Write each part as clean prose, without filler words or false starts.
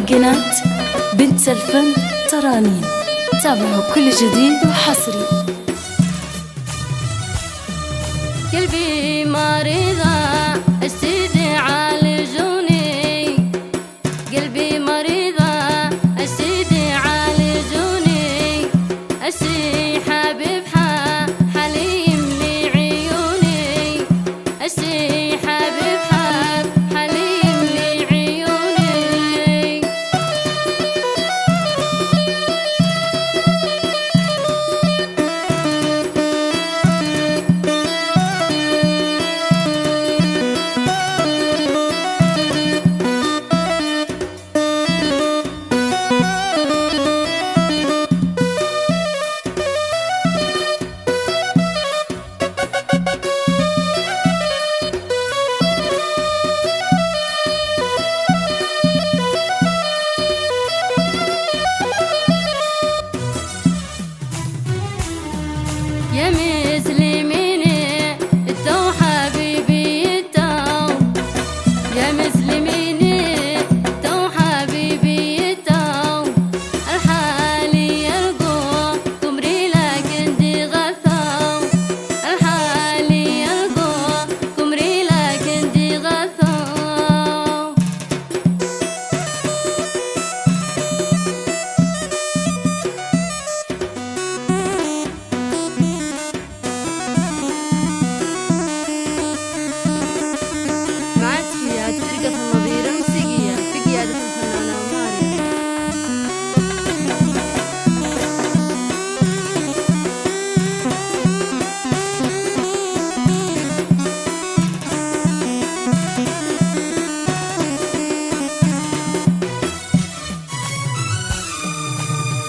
قناة بنت الفن ترانيم. تابعوا كل جديد وحصري. قلبي مريضة اشتدي عالجوني، قلبي مريضة اشتدي عالجوني، اشتي حبيب حليم لي عيوني، اشتي حبيب حليم لي عيوني. يا مسلميني التو حبيبي التو، يا مسلميني التو حبيبي التو، الحالي يلقوا كمري لكن دي غثو، الحالي يلقوا كمري لكن دي غثو.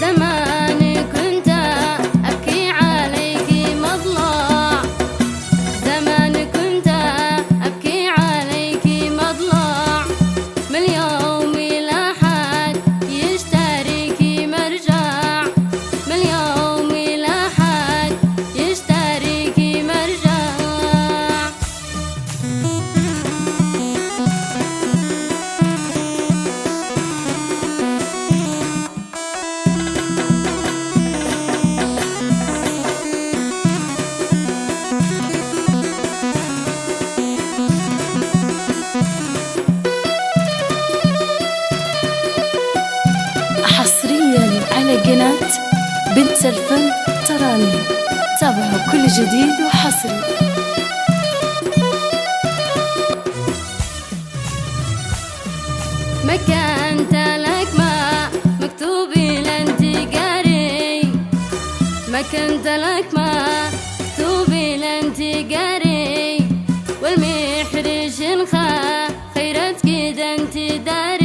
زمان كنت أبكي عليك مضلع، زمان كنت أبكي عليك مضلع، من اليوم إلى حد يشتريكي مرجع، من اليوم إلى حد يشتريكي مرجع. حصريا على قناة بنت الفن ترانيم. تابعوا كل جديد وحصري. ما كانت لك ما مكتوب لانت قاري، ما كنت لك ما مكتوب لانت قاري، والمحرج خيرت كده انت داري.